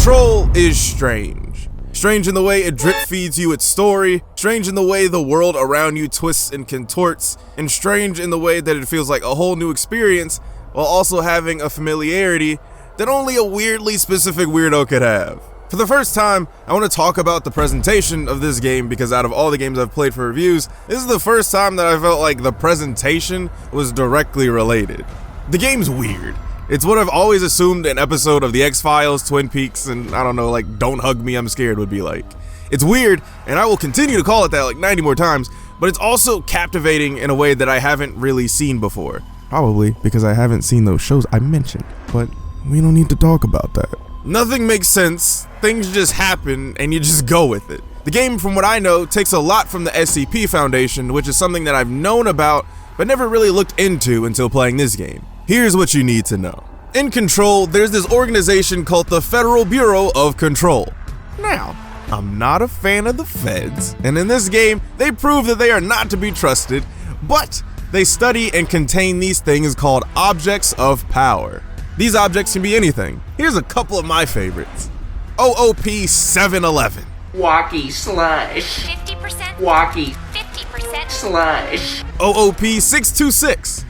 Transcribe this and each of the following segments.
Control is strange. Strange in the way it drip feeds you its story, strange in the way the world around you twists and contorts, and strange in the way that it feels like a whole new experience while also having a familiarity that only a weirdly specific weirdo could have. For the first time, I want to talk about the presentation of this game because out of all the games I've played for reviews, this is the first time that I felt like the presentation was directly related. The game's weird. It's what I've always assumed an episode of The X-Files, Twin Peaks, and I don't know, like Don't Hug Me, I'm Scared would be like. It's weird, and I will continue to call it that like 90 more times, but it's also captivating in a way that I haven't really seen before. Probably because I haven't seen those shows I mentioned, but we don't need to talk about that. Nothing makes sense, things just happen, and you just go with it. The game, from what I know, takes a lot from the SCP Foundation, which is something that I've known about, but never really looked into until playing this game. Here's what you need to know. In Control, there's this organization called the Federal Bureau of Control. Now, I'm not a fan of the feds, and in this game, they prove that they are not to be trusted, but they study and contain these things called objects of power. These objects can be anything. Here's a couple of my favorites. OOP 711. Walkie slush. 50%. Walkie 50%. slush. OOP 626.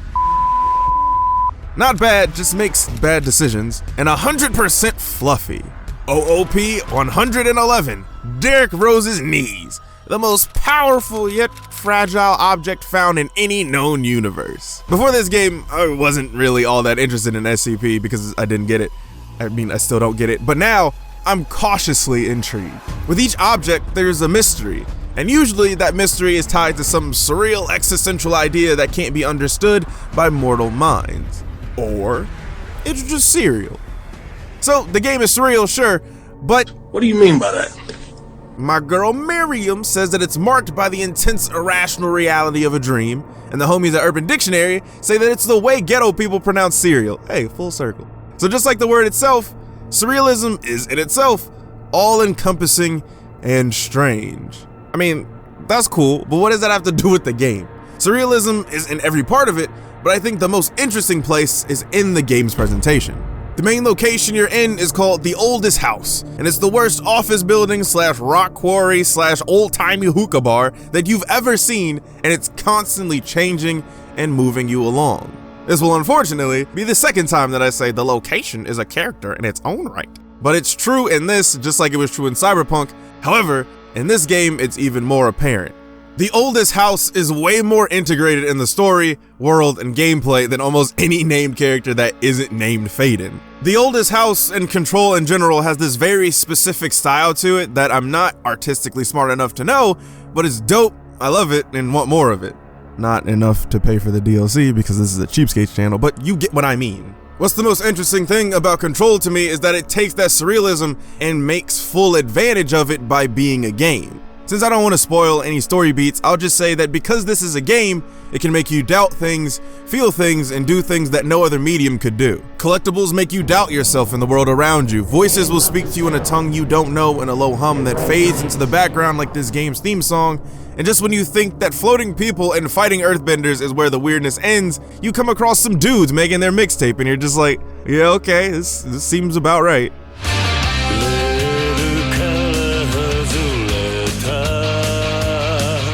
Not bad, just makes bad decisions. And 100% fluffy. OOP 111. Derrick Rose's knees. The most powerful yet fragile object found in any known universe. Before this game, I wasn't really all that interested in SCP because I didn't get it. I mean, I still don't get it. But now, I'm cautiously intrigued. With each object, there's a mystery. And usually that mystery is tied to some surreal existential idea that can't be understood by mortal minds. Or it's just cereal. So the game is surreal, sure, but what do you mean by that? My girl Miriam says that it's marked by the intense irrational reality of a dream, and the homies at Urban Dictionary say that it's the way ghetto people pronounce cereal. Hey, full circle. So just like the word itself, surrealism is in itself all-encompassing and strange. I mean, that's cool, but what does that have to do with the game? Surrealism is in every part of it, but I think the most interesting place is in the game's presentation. The main location you're in is called the Oldest House, and it's the worst office building / rock quarry / old-timey hookah bar that you've ever seen, and it's constantly changing and moving you along. This will unfortunately be the second time that I say the location is a character in its own right. But it's true in this, just like it was true in Cyberpunk. However, in this game, it's even more apparent. The Oldest House is way more integrated in the story, world, and gameplay than almost any named character that isn't named Faden. The Oldest House and Control in general has this very specific style to it that I'm not artistically smart enough to know, but it's dope, I love it, and want more of it. Not enough to pay for the DLC because this is a cheapskates channel, but you get what I mean. What's the most interesting thing about Control to me is that it takes that surrealism and makes full advantage of it by being a game. Since I don't want to spoil any story beats, I'll just say that because this is a game, it can make you doubt things, feel things, and do things that no other medium could do. Collectibles make you doubt yourself and the world around you. Voices will speak to you in a tongue you don't know in a low hum that fades into the background like this game's theme song. And just when you think that floating people and fighting earthbenders is where the weirdness ends, you come across some dudes making their mixtape and you're just like, yeah, okay, this seems about right.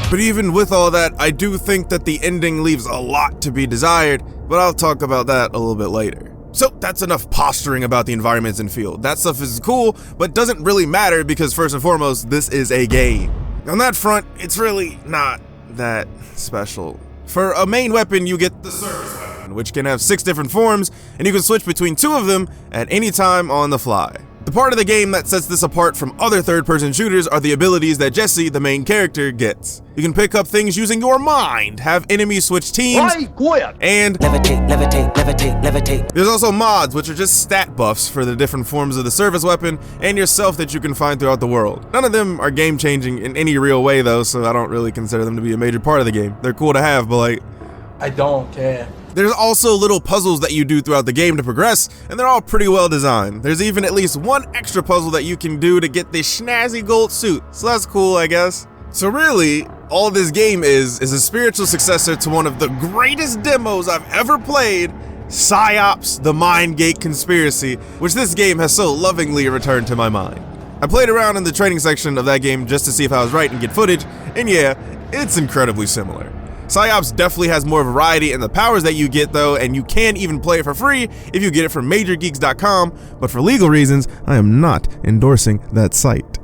But even with all that, I do think that the ending leaves a lot to be desired, but I'll talk about that a little bit later. So that's enough posturing about the environments and field. That stuff is cool, but doesn't really matter because first and foremost, this is a game. On that front, it's really not that special. For a main weapon, you get the service weapon, which can have 6 different forms, and you can switch between 2 of them at any time on the fly. The part of the game that sets this apart from other third-person shooters are the abilities that Jesse, the main character, gets. You can pick up things using your mind, have enemies switch teams, and levitate. There's also mods, which are just stat buffs for the different forms of the service weapon and yourself that you can find throughout the world. None of them are game-changing in any real way though, so I don't really consider them to be a major part of the game. They're cool to have, but like, I don't care. There's also little puzzles that you do throughout the game to progress, and they're all pretty well designed. There's even at least one extra puzzle that you can do to get this snazzy gold suit, so that's cool, I guess. So really, all this game is a spiritual successor to one of the greatest demos I've ever played, Psyops, the Mind Gate Conspiracy, which this game has so lovingly returned to my mind. I played around in the training section of that game just to see if I was right and get footage, and yeah, it's incredibly similar. Psyops definitely has more variety in the powers that you get though, and you can even play it for free if you get it from MajorGeeks.com, but for legal reasons, I am not endorsing that site.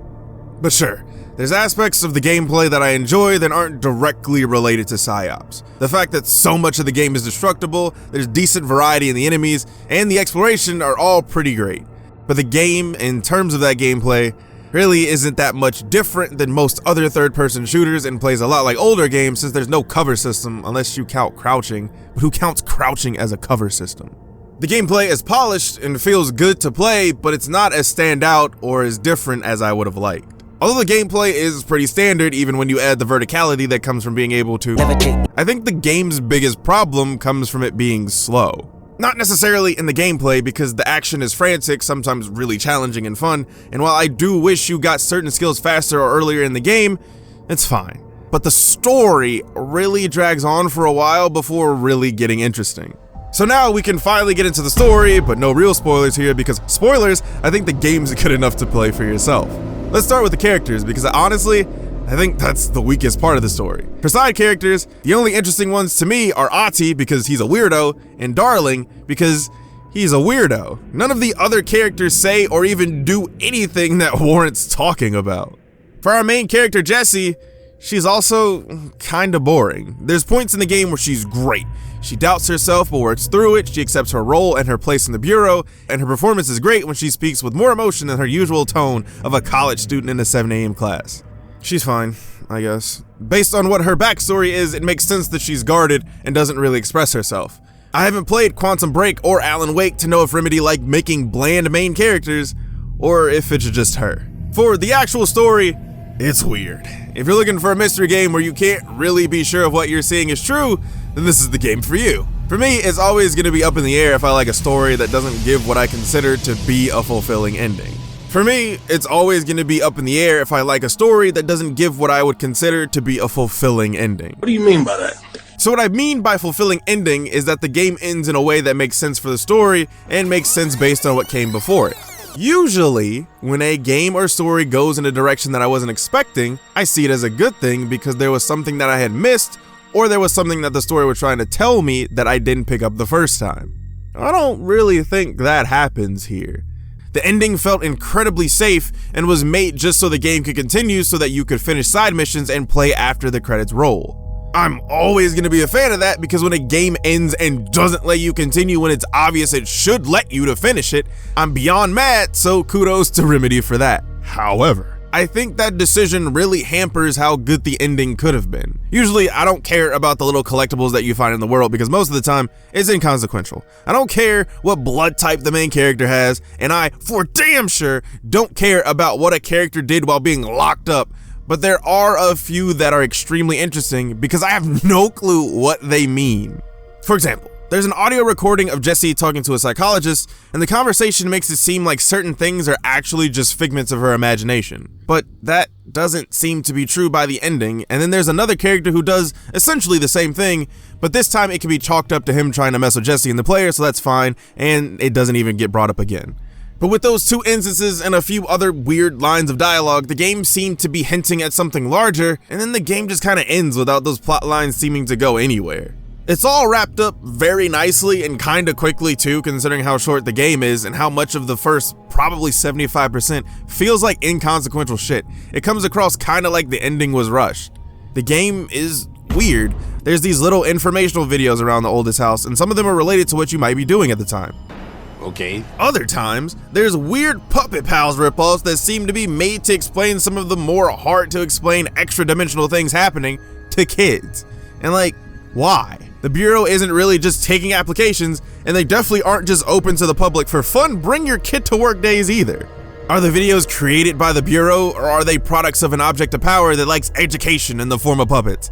But sure, there's aspects of the gameplay that I enjoy that aren't directly related to Psyops. The fact that so much of the game is destructible, there's decent variety in the enemies, and the exploration are all pretty great. But the game, in terms of that gameplay, really isn't that much different than most other third-person shooters and plays a lot like older games since there's no cover system unless you count crouching, but who counts crouching as a cover system? The gameplay is polished and feels good to play, but it's not as standout or as different as I would have liked. Although the gameplay is pretty standard even when you add the verticality that comes from being able to levitate. I think the game's biggest problem comes from it being slow. Not necessarily in the gameplay because the action is frantic, sometimes really challenging and fun, and while I do wish you got certain skills faster or earlier in the game, it's fine. But the story really drags on for a while before really getting interesting. So now we can finally get into the story, but no real spoilers here because spoilers, I think the game's good enough to play for yourself. Let's start with the characters because honestly, I think that's the weakest part of the story. For side characters, the only interesting ones to me are Ati because he's a weirdo, and Darling because he's a weirdo. None of the other characters say or even do anything that warrants talking about. For our main character Jessie, she's also kinda boring. There's points in the game where she's great. She doubts herself but works through it, she accepts her role and her place in the bureau, and her performance is great when she speaks with more emotion than her usual tone of a college student in a 7 AM class. She's fine, I guess. Based on what her backstory is, it makes sense that she's guarded and doesn't really express herself. I haven't played Quantum Break or Alan Wake to know if Remedy like making bland main characters, or if it's just her. For the actual story, it's weird. If you're looking for a mystery game where you can't really be sure if what you're seeing is true, then this is the game for you. For me, it's always going to be up in the air if I like a story that doesn't give what I consider to be a fulfilling ending. For me, it's always going to be up in the air if I like a story that doesn't give what I would consider to be a fulfilling ending. What do you mean by that? So what I mean by fulfilling ending is that the game ends in a way that makes sense for the story and makes sense based on what came before it. Usually, when a game or story goes in a direction that I wasn't expecting, I see it as a good thing because there was something that I had missed, or there was something that the story was trying to tell me that I didn't pick up the first time. I don't really think that happens here. The ending felt incredibly safe and was made just so the game could continue so that you could finish side missions and play after the credits roll. I'm always going to be a fan of that because when a game ends and doesn't let you continue when it's obvious it should let you to finish it, I'm beyond mad, so kudos to Remedy for that. However, I think that decision really hampers how good the ending could have been. Usually, I don't care about the little collectibles that you find in the world because most of the time, it's inconsequential. I don't care what blood type the main character has, and I, for damn sure, don't care about what a character did while being locked up, but there are a few that are extremely interesting because I have no clue what they mean. For example, there's an audio recording of Jessie talking to a psychologist, and the conversation makes it seem like certain things are actually just figments of her imagination. But that doesn't seem to be true by the ending, and then there's another character who does essentially the same thing, but this time it can be chalked up to him trying to mess with Jessie and the player, so that's fine, and it doesn't even get brought up again. But with those two instances and a few other weird lines of dialogue, the game seemed to be hinting at something larger, and then the game just kinda ends without those plot lines seeming to go anywhere. It's all wrapped up very nicely and kinda quickly too, considering how short the game is and how much of the first probably 75% feels like inconsequential shit. It comes across kinda like the ending was rushed. The game is weird. There's these little informational videos around the oldest house, and some of them are related to what you might be doing at the time. Okay. Other times, there's weird Puppet Pals ripoffs that seem to be made to explain some of the more hard to explain extra dimensional things happening to kids. And like, why? The Bureau isn't really just taking applications, and they definitely aren't just open to the public for fun bring your kid to work days either. Are the videos created by the Bureau, or are they products of an object of power that likes education in the form of puppets?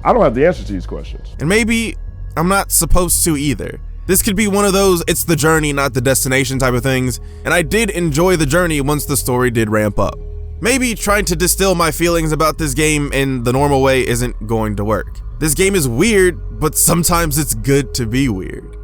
I don't have the answer to these questions. And maybe I'm not supposed to either. This could be one of those it's the journey, not the destination type of things, and I did enjoy the journey once the story did ramp up. Maybe trying to distill my feelings about this game in the normal way isn't going to work. This game is weird, but sometimes it's good to be weird.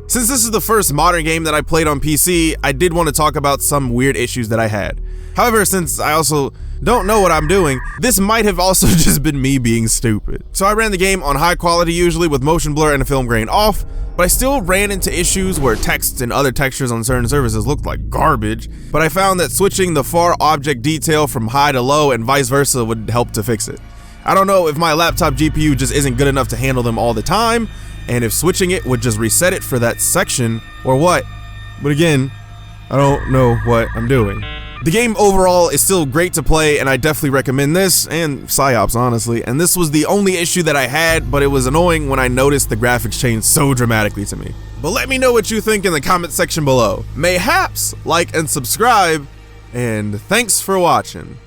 Since this is the first modern game that I played on PC, I did want to talk about some weird issues that I had. However, since I also don't know what I'm doing, this might have also just been me being stupid. So I ran the game on high quality usually with motion blur and a film grain off, but I still ran into issues where text and other textures on certain surfaces looked like garbage, but I found that switching the far object detail from high to low and vice versa would help to fix it. I don't know if my laptop GPU just isn't good enough to handle them all the time, and if switching it would just reset it for that section, or what. But again, I don't know what I'm doing. The game overall is still great to play, and I definitely recommend this, and Psyops honestly, and this was the only issue that I had, but it was annoying when I noticed the graphics change so dramatically to me. But let me know what you think in the comment section below. Mayhaps, like and subscribe, and thanks for watching.